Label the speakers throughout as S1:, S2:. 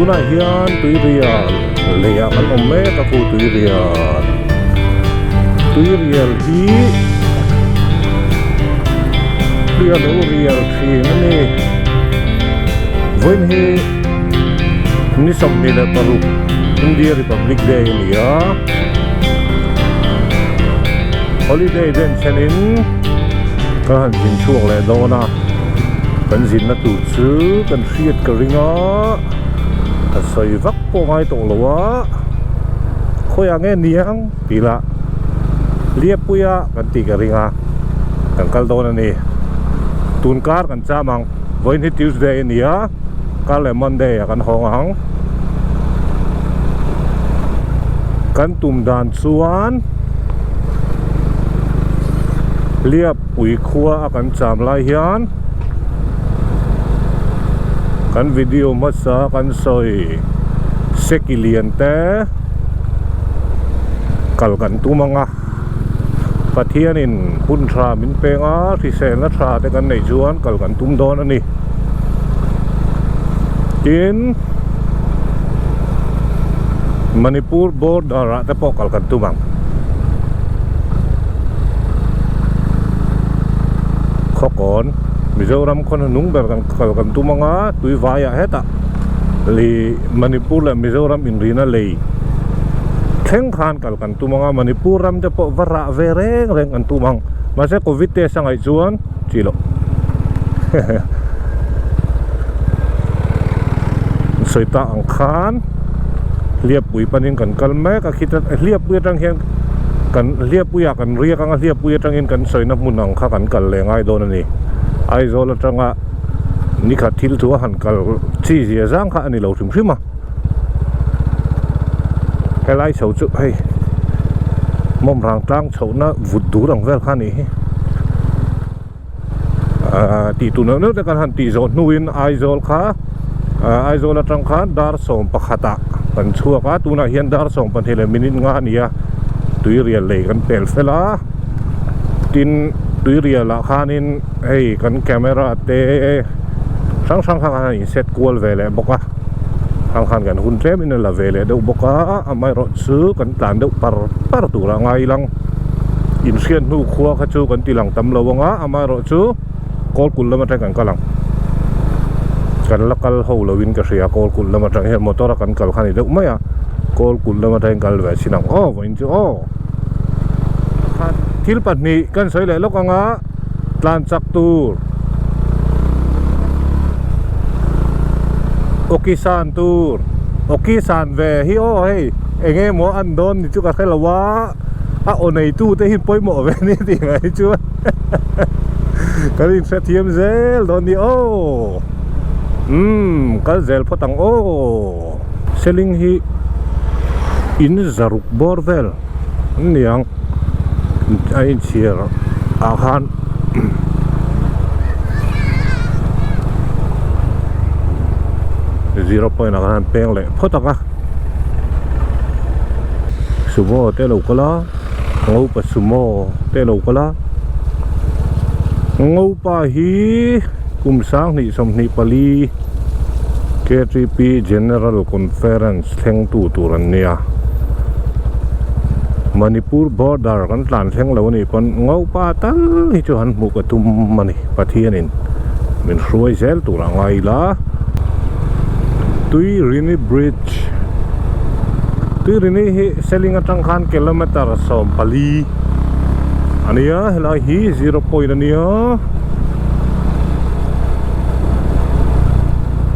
S1: tuna hian tui rial leya kan om me ka ku tui rial hi rial thing ani voin hi ni som ni le paru India Republic Day niya holiday den chenin kan jin chuak le dona kan jin na tu chu kan riat ka ringa a soi vak po ngai tong lowa khoya nge niang pila liapuya kan ti ka ringa kan kal dona ni tun kar kan chamang voin hi Tuesday niya ka le Monday kan hongang kan tum dan chuan liap pui khua akan cham lai hian kan video masa kan soi sekilian te kal kan tumanga pathianin hun thra min penga thi sen la thra te kan nei chuan kal kan tum don ani tin Manipur border te pok kal kan tumang khokon Mizoram kon nung ber kan kal kan tumanga tui vaya heta li Manipur la Mizoram in rina lei theng khan kal kan tumanga Manipur ram te po vara vereng reng kan tumang mase covid te sangai chuan chilo soita ang khan liap pui panin kan kalme ka khita liap pui tang hian kan liap pui kan ria ka liap pui tang in kan soina munang kha kan kal le ngai don ani ai zo la tanga ni kha thil tu han kal chi zia zang kha ani lo thim thima helai chho chu hei mom rang tang chho na vut du rang vel kha ni ti tu no te kan han ti zo nuin ai zo kha ai zo la tang kha dar som pakhata kan chua ka tuna hian dar som pan thele minute nga nia tui rial le kan pel fela tin tui rial la khanin hei kan camera te sang kha in set kual vele boka sang khan kan hun trem in la vele do boka amai ro chu kan tlan do par tu ra ngai lang in sian nu khua kha chu kan tilang tam lawanga amai ro chu kol kul lama ta kan kalang kan lakal ho lawin ka ria kol kul lama tang he motor kan kal khani deuh maya kol kul lama tang kal ve sinang voin chu thil patni kan soi le lokanga tlan chak tur okisan tur okisan ve hi hei enge mo an don ni chu ka khelawa a onei tu te hi poimo ve ni ti ngai chu kalin se thiam zel don ni kal zel potang selling hi in zaruk borvel niang ai chier ahan 0 point akan peng le potaka sumo te lo kala ngau pa sumo te lo kala ngau pa hi kum sang ni som ni pali K3P General Conference theng tu turan nia Manipur border kan tlan theng lo ni pon ngau pa tal hi chu han mu ka tum mani pathianin min ruai zel tu ra ngai la tui rini bridge tui rini hi selling atang khan kilometer som pali ania hela hi 0 point ania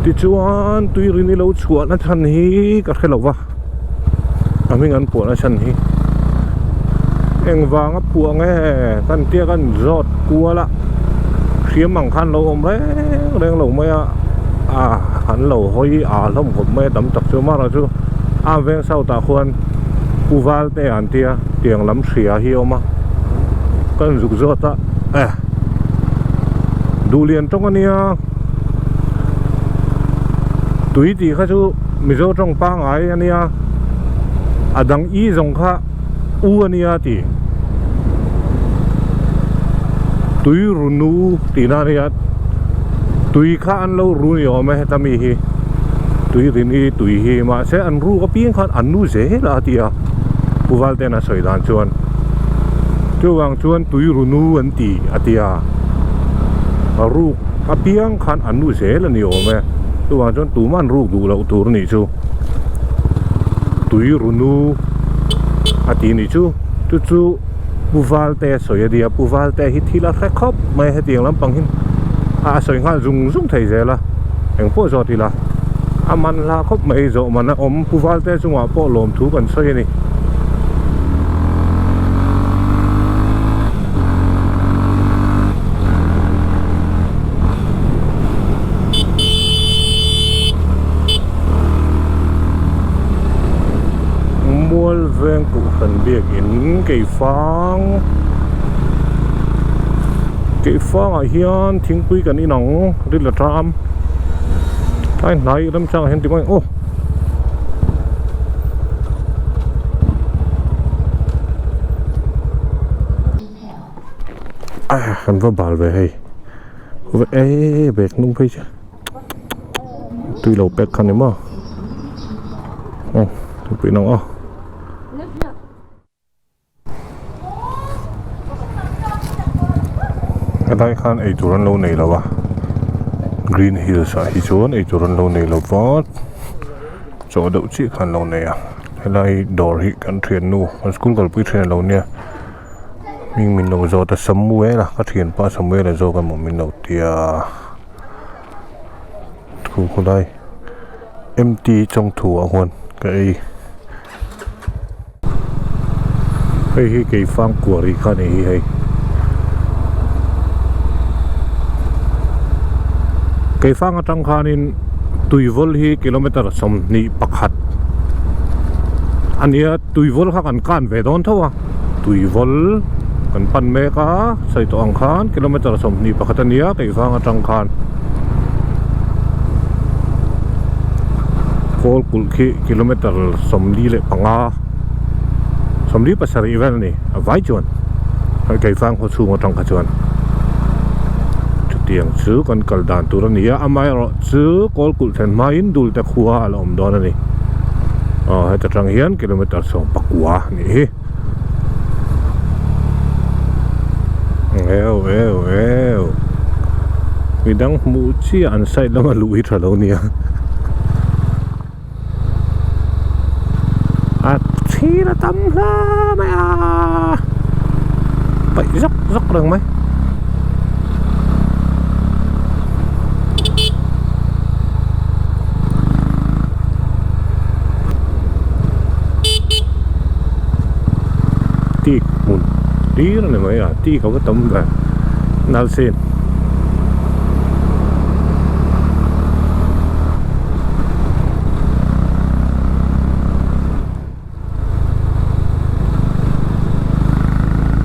S1: ti chuan tui rini lo chua na than hi ka khelawa aming an po na chan hi engwanga puang kan tia kan zot kuala khiam mang khan lo om reng lo maya han lo hoi lom khom me dam tak chu ma ra chu veng sau ta khuan uwal te an tia tiang lam sia hi oma kan zuk zota dulian tong ania tui ti kha chu mizo tong pa ngai ania adang i zong kha u ania ti tui runu ti na ria tui kha an lo ru yo me ta mi hi tui rin I tui hi ma se an ru ka piang khan an nu ze la tia puwal te na soi dan chuan chu wang chuan tui ru nu an ti atia a ru ka piang khan an nu ze la ni o me chu wang chuan tu man ru du la tur ni chu tui ru nu ati ni chu chu puwal te soi dia puwal te hi thila khop mai he tiang lam pang hin a soi nga zung zung thei ze la eng po zo ti la aman la khop mai zo man om puwal te chungwa po lom thu kan soi ni mual veng ku han biak in kei fang a hian thingpui kan I nong ri la tram ai nai lam chang hen ti mai ô han va bal về hay về ê bẹt nung phây chứ tuy lâu bẹt khăn em mà bị nong ô cái đây khăn ấy chủ lâu này là Green Hills hi chuan ei churan lo nei lo wat chaw deuh chi khan lo nei a helai dor hi kan thian nu school kal pui thian lo nia ming min lo zo ta samuel la ka thian pa samuel la zo ka mo min lo tia thu ko dai empty trong thu a hon cái hi cái phang của ri khan hi hay cái phang atang khanin tui vol hi kilometer som ni pakhat ania tui vol kha kan ve don thawa tui vol kan pan me ka sai to ang khan kilometer som ni pakhat ania cái phang atang khan kol kul khi kilometer som li le panga som li pasari vel ni vai chuan cái phang ho chu atang kha chuan tiang chu kan kal dan tur ania amai ro chu kol kul then mai in dul ta khuwa la om don ani he ta tang hian kilometer som pakwa ni hi eo midang mu chi an sai lama lui tha lo nia a thi la tam la mai a pai dốc rừng mấy ti mun tí nó này mới ti có cái tấm và nal sen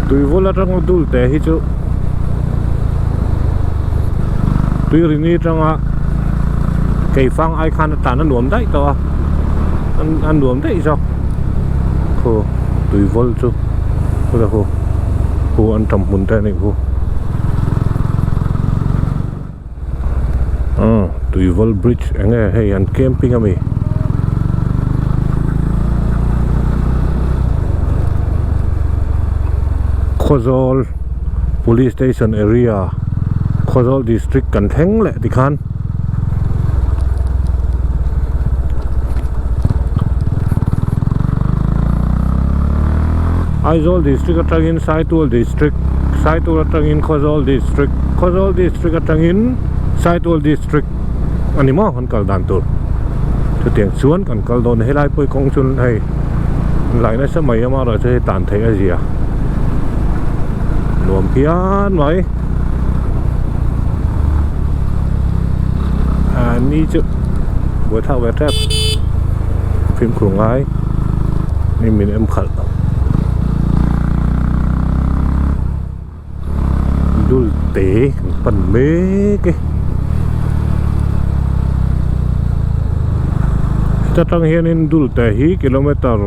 S1: tui vola trong dul te hi chu tui rini trong cây phang ai khan ta nó nuông đấy to ăn nuông đấy sao cô tui vol chu là cô ăn trầm bún thế này cô tui vol bridge anh nghe hay ăn camping ami Khozol police station area Khozol district kan theng le dikhan Aizawl district atangin Saitual district atangin Khozol district atangin Saitual district ani mo han kal dan tur chu tiang chuan kan kal don helai poi kong chun hay lại na sa mai ama ra che tan thei azia nuam pian mai ni chu buổi thao về trap phim khủng ngai ni min em khal dul te pan me ke ta tang hian in dul te hi kilometer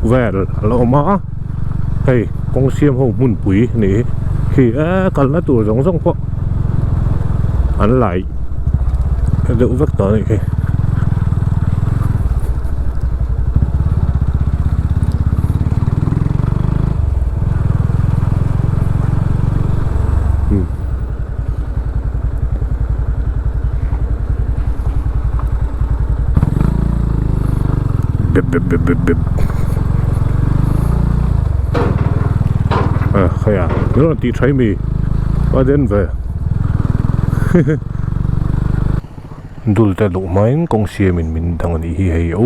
S1: vel loma hey kong siam ho mun pui ni khi kal na tur rong rong po an lại đậu vector này khaya nó ti thấy mi và đến về dul te lu main kong sia min dang ni hi hei o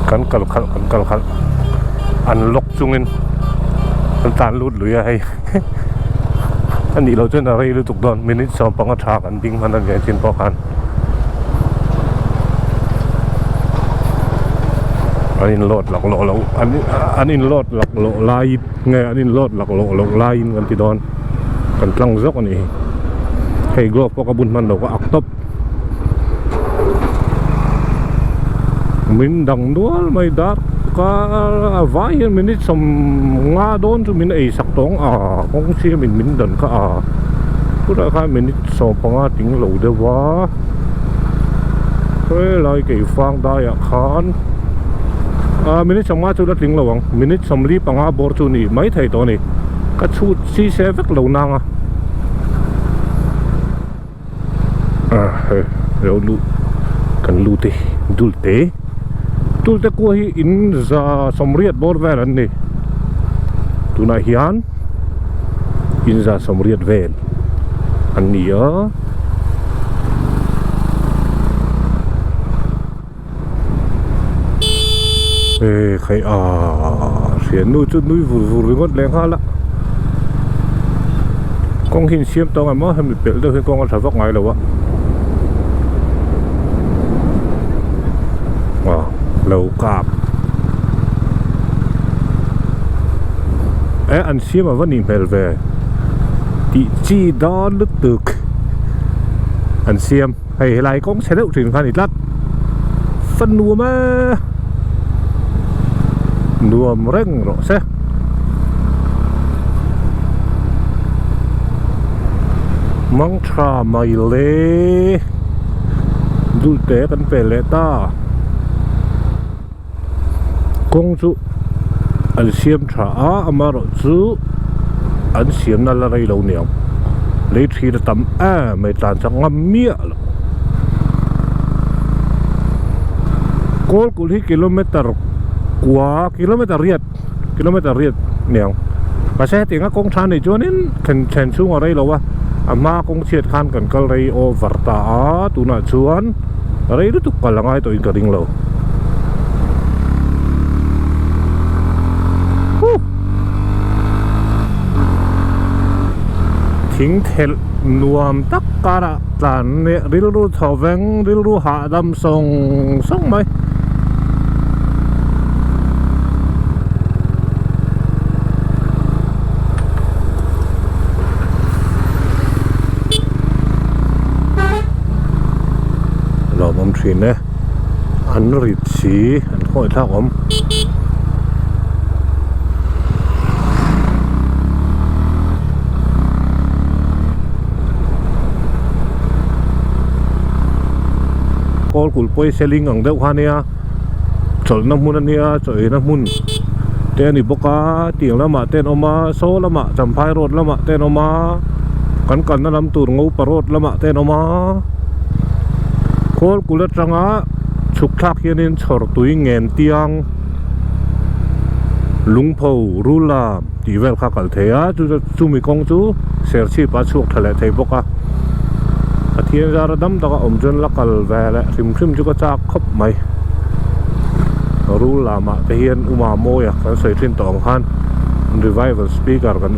S1: kan kal unlock chungin kan tan lut lui hay anh đi lâu trên là đây liên tục đòn minute sau bằng thác anh đinh anh đang trên po kan anh in lót lạc lộ anh in lót lạc lộ lai nghe anh in lót lạc lộ lai anh thì đòn cần trăng dốc anh ấy hay gộp có bún man đầu có ạc tấp mình đằng đuối mày đắt có vài minute xong ngã đón cho mình ấy sắc tông công ty mình đần cả cứ đã khai minute xong bằng tiếng lẩu để vá cái lại cái phang đai khán minute xong ngã cho đã tiếng lẩu minute xong li bằng bor cho nị mấy thầy đó nị cái chút xí xe vắt lẩu năng rồi lu cần lu tê dul tê tul te ko hi in za somriat bor vel an ni tuna hian in za somriat vel an ni khai xiên nuôi chút nuôi vù ngot leng ha la con hin xiêm tao ngày mới hay bị bể đâu khi con phải vóc ngày đâu á lâu cạp anh xiêm mà vẫn nhìn về thì chi đó nước tược anh xiêm hay lại cũng sẽ đậu trình phan ít lắm phân nua mà nua reng rồi xe mong trà mày lê du tế cần phải lệ ta công chú anh xiêm trả mà rồi chú anh xiêm là đây lâu nhiều lấy thì là tầm mày tàn sang ngâm mía col cul hi kilometer qua kilometer riết nhiều và xe tiếng công thang này cho nên thành xuống ở đây lâu à mà công chiết khan cần cái đây over ta tu na chuan ở đây lúc cả là ngay tôi cả đình lâuทิ้งเทลนวมตักกะระตานเนี่ยริลรูทอเวงริลรูหาดำส่งไหมเราบำเพ็ญเนี่ยอันริดสีอันห้อยท่าผมcol cul poi selling ang deuh hania chol na mun ania choi na mun te ni boka tiang lama ten oma so lama champhai road lama ten oma kan na lam tur ngau parot lama ten oma col cul atanga chuk thak hianin chhor tui ngen tiang lungpho rula ti vel kha kal thea chu mi kong chu ser chi pa chuk thale thei boka thiên ra đâm tao ôm chân lắc cờ về lại phim chú có cha khóc mày ru là mà thể hiện mà môi cái sợi trên tỏng han revival speakerกัน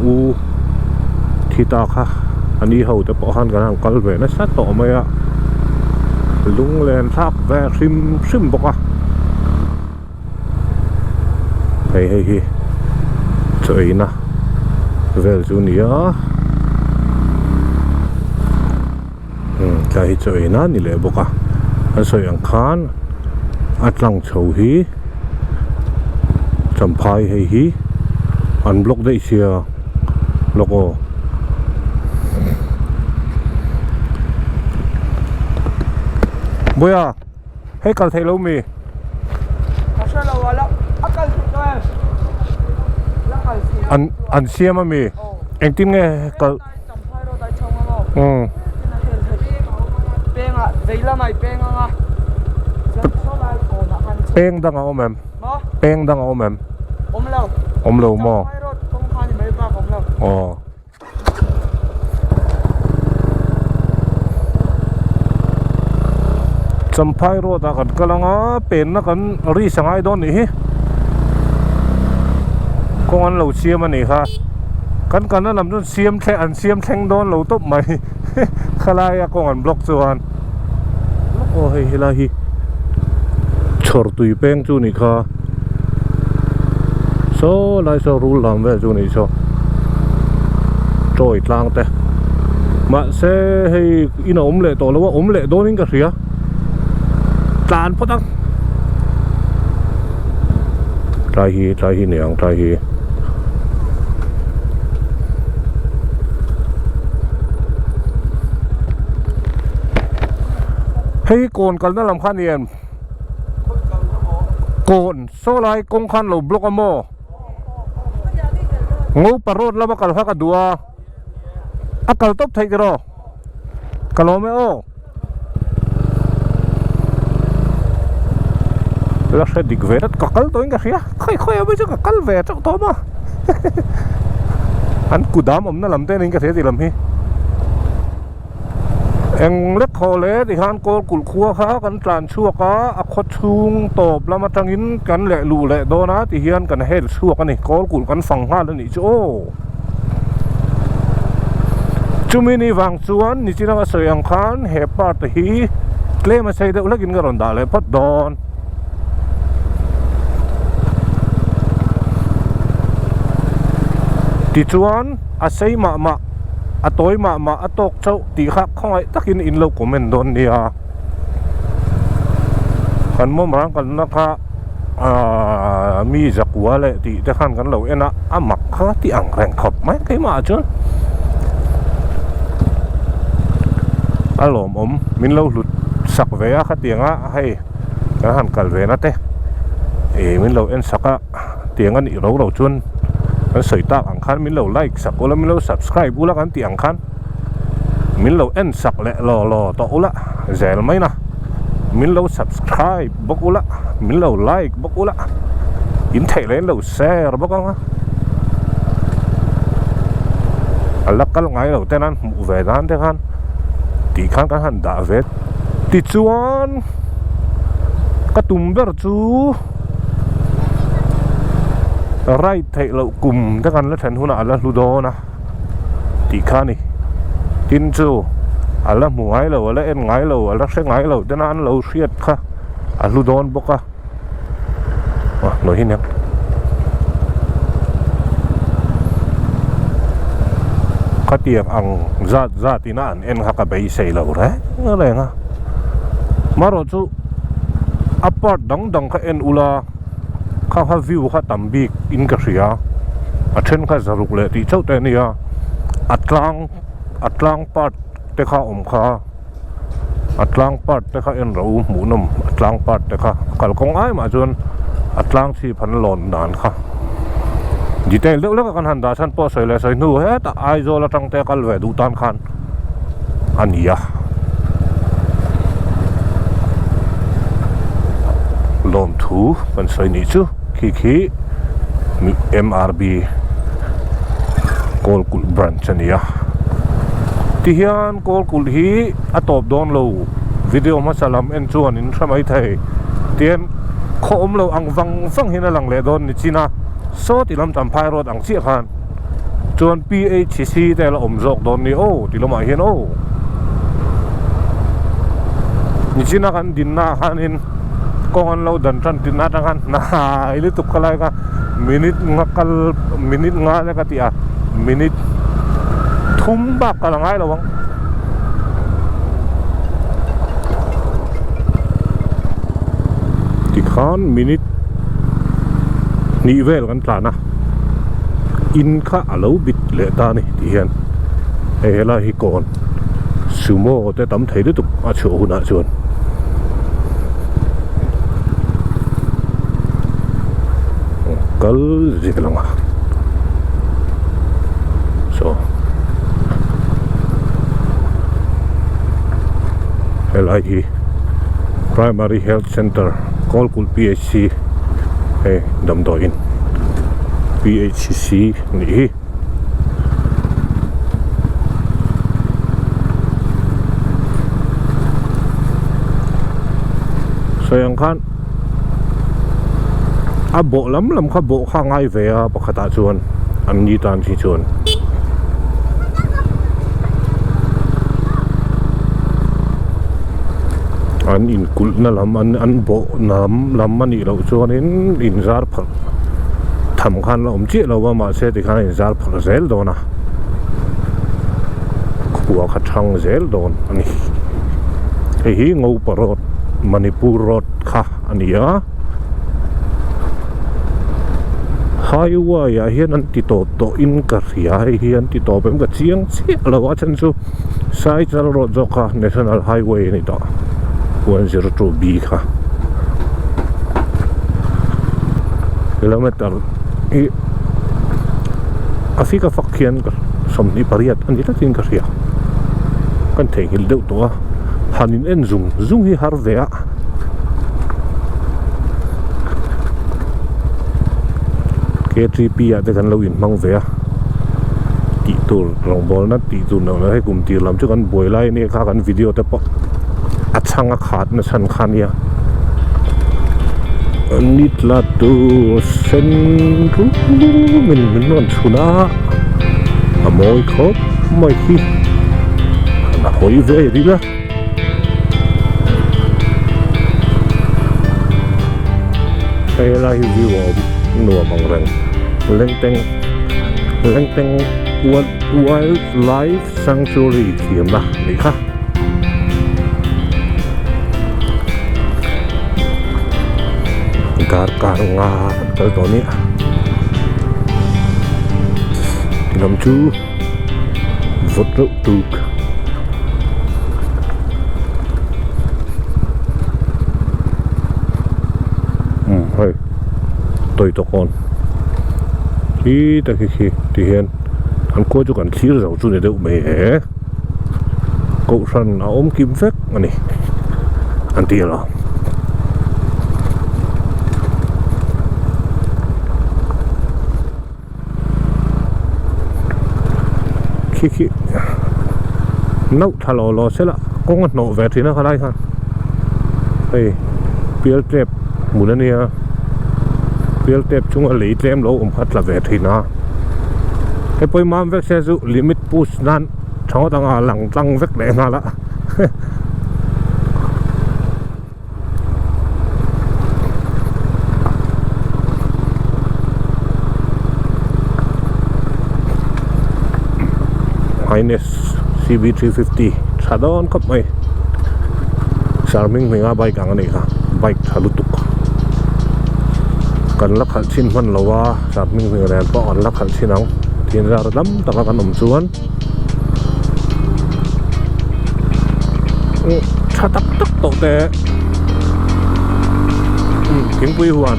S1: ที่ตาค่ะอันนี้เขาจะปอหันกันทางกัลเวนะสัตต่อมาลุงแลนทักแวะซิมบอกว่าเฮ้ยเจ๋ยนะเวลจูเนียcái chơi na ni le boka an soi ang khan atlang chho hi champhai hei hi an block dei sia logo boya hei kal thei lo mi asala wala akal to an siam mi eng tin nge kal
S2: penga veila mai penga nga so lai ko na han
S1: peng dang om em peng dang om em om lo mo
S2: kong khan mai ba om lo
S1: champhai ro ta kan kalanga pen na kan ri sangai don ni hi kong an lo siam ani kha kan na lam don siam the an siam theng don lo top mai khalaya kong an block chuan o hei hilahi chor tui peng chu ni kha so lai so rul lam ve chu ni so troi tlang te ma se hei ina le to lo le don in ka ria tlan potang trai hi niang trai hi hei kon kal na lam khan yen kon so lai kong khan lo block amo ngô parot la bakal ha ka dua akal top thai ro kalome o la se dik verat kakal to inga khia khoi abe chu kakal ve chok to ma an kudam om na lam te ning ka the ti lam hi eng lek khole ti han ko kul khuwa kha kan tlan chuwa ka a khot chung top lama tangin kan le lu le do na ti hian kan hel chuwa ka ni kol kul kan fang ha la ni chu chumi ni wang chuan ni china ka soyang khan he pa te hi tle ma sei de ulagin ga ron da le pot don ti chuan a sei ma atoi ma atok chau ti kha khoi takin in lo comment don nia kan mo marang kan na kha mi zakwa le ti te khan kan lo ena amak kha ti ang reng khop mai kai ma chun alom om min lo lut sak ve a kha tianga hei kan han kal ve na te min lo en saka tianga ni ro chun kan soi tak ang khan min lo like sak ula min lo subscribe ula kan ti ang khan min lo en sak le lo to ula zel mai na min lo subscribe bok ula min lo like bok ula in thai le lo share bok ang alak kal ngai lo tenan mu ve dan te khan ti khan kan han da ve ti chuan ka tum ber chu right thầy lậu cùng các anh là thành hôn là ludo na tỷ khani tin chu là mù ngái lậu là em ngái lậu là sẽ ngái lậu cho nên lậu xiết kha ludo bốc à nói hin nhá cái tiệm ăn ra thì nó em ha cái bấy xây lậu đấy này nga mà rồi chu apart đằng cái en ula kha view kha tambik in ka ria a then kha zaruk le ti chau te nia atlang part te kha om kha atlang part te kha en ro mu nom atlang part te kha kal kong ai ma chun atlang chi phan lon dan kha detail le ka kan han da chan po soi le soi nu he ta ai zo la tang te kal ve du tan khan ania lom thu kan soi ni chu khi MRB kol kul branch ania ti hian kol kul hi atop don lo video ma salam en chuan in thamai thei tien khom lo ang wang hina lang le don ni china so ti lam tam phai road ang chi khan chuan PHC te la om jok don ni ti lo ma hian ni china kan din na hanin kong an lo dan tran tin na tangan na ili tuk kalai ka minute nga le ka ti a minute thum ba ka langai lo wang ti khan minute ni vel kan tla na in kha alo bit le ta ni ti hian hela hi kon sumo te tam thei de tuk a chu na chuan kal ziklanga so LIE Primary Health Center Kolkul PHC Damdain PHC ni sayang kan abo lam kha bo kha ngai ve a pakhata chuan an ni tan chi chuan an in kul na lam an bo nam lam mani lo chuan in zar phal tham khan la chi lo wa ma se ti khan in zar phal zel dona khuwa kha thang zel don ani hi ngau parot Manipur road kha ania highway ya hian an ti to in ka ria hian ti to bem ka chiang chi lo wa chan chu Saijal road zo kha national highway ni to 102B kha kilometer I afika fakhian ka somni pariat an ita tin ka ria kan thei hil deuh to hanin en zung hi har vea K3P te kan lo in mang vea ti tur rong bol na ti tu no he kum tir lam chu kan boi lai ni kha kan video te po achanga khat na san khan ya nit la tu sen ru min non chuna amoi khop mai hi na hoi ve ri la hay là view of nua bằng rừng leng teng wildlife sanctuary thiểm là đấy khác cả nga tới đó nè nằm chú vượt rượu tụt hay tôi to con khi ta khi thì hiện anh cô cho cần xí rau chu này đâu mẹ cậu săn ôm kim phép mà này anh tiền rồi khi nấu thà lò sẽ là có ngọt nổ về thì nó khá lai ha đây piel trep mùa này piel trep chúng lấy trem lỗ phát là về thì nó cái bôi mam vek xe dụ limit push nan cháu đang lằng tăng vek để mà lá Highness CB350 sadon kap mai charming menga bike ang ani ka bike halutuk kan lakhal chin man lawa charming menga ran pa on lakhal chinang tin ra dam taka kan chuan chatak tak to te king pui huan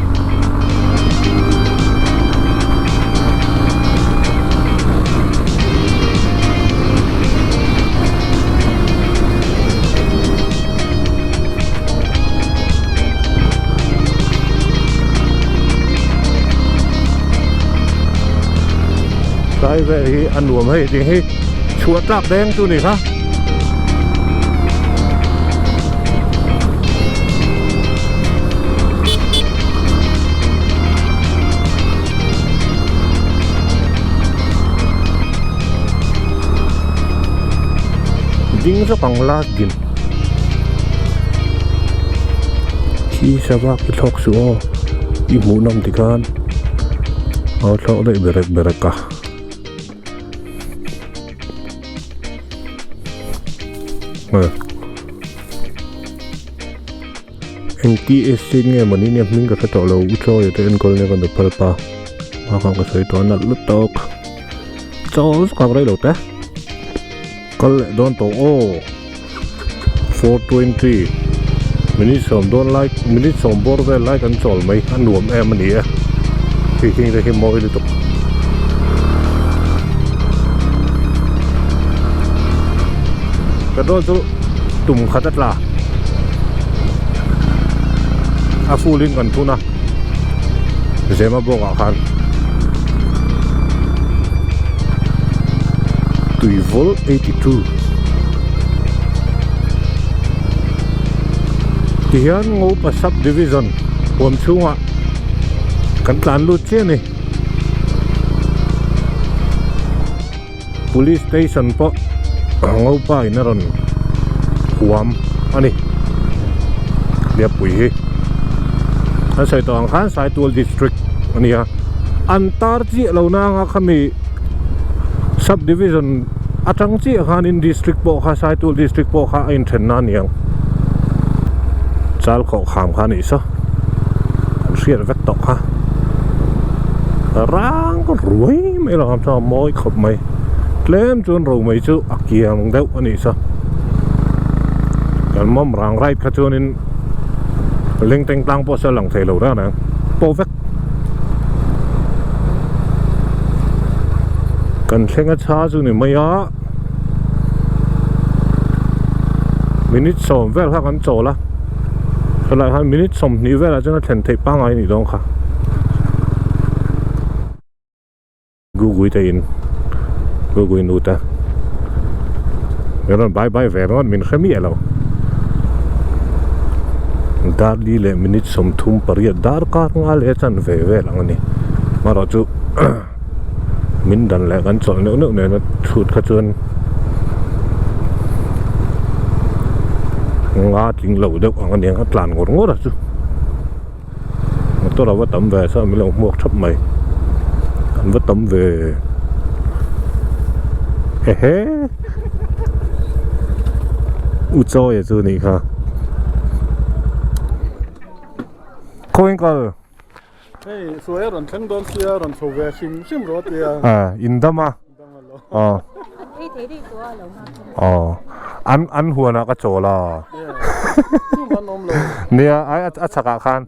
S1: cái về thì ăn uống hay thì hay chúa trạc đen tu này ha ding sa pang lagin khi sa bak thok suo I mu nam tikan au thok dei berek ka anh ti xin nghe mà nên mình có thể tạo lâu cho để anh coi này còn được phơi pa mà không có sợi toán là lúc tóc cho các cái đầu té còn lại đón tổ ô 420 mình sống đón like mình sống bor về like anh chọn mấy anh nuông em mình nhỉ thì khi ra khi mồi đi tục cái đó chú ตุ่มขัดละอาฟูลินกันทุนะเจมาบอกอาคาร2 volt 82ที่ยันงูปัสสับดิวิชั่นผมช่วงกันตานลุดเช่นี่ police station ปะงูป่าอินรันความอันนี้เรียบปุ๋ยอันใส่ตัวอังคารสายตัว district อันนี้อันตารจีเราหน้าขมี subdivision อาจังจีอาคาร in district ปะข้าสายตัว district ปะข้าอินเทนนั่นยังจัลเขาขามข้านี่ซะเสียเวกตอกฮะร่างก็รวยไม่หรอกครับชอบมอยขบไม่เล่มจนเราไม่เจออักเกียมเด็กอันนี้ซะกันมั่มร่างไรขจรนินเล่งเต็งตังพอสลังเทลแล้วนะโปเวกกันเช่งช้าจุนี่ไม่ยะมินิสอมเวลถ้ากันโจละเวลาให้มินิสอมนี่เวลาจะน่าเห็นเทปังไงนี่ต้องค่ะกูกุยเตอินกูกุยนูตาเมื่อนั้นบายแหวนมันมินขมิ้นแล้วดาร์ลีเลมินิสอมทุ่มปริยดาร์การงาเลจันเวลอันนี้มาเราจูมินดันแหละกันโจเนื้อเนี่ยชุดขจรงาจริงเราเด็กอันนี้ก็ตลานงดอ่ะจูตัวเราว่าตั้มเวซะไม่ลงหมวกทับไหมอันว่าตั้มเวเฮ้อุจอยจูนี่ค่ะคุยกัน
S3: เฮ้ยสวยรันทั้งดอนเสียรันโซเวชิมรถเดีย
S1: อินดามาอ๋ออ๋ออันหัวนะก็โจละ
S3: สู้มันนมเลย
S1: เนี่ยไอ้อัจฉริยะคัน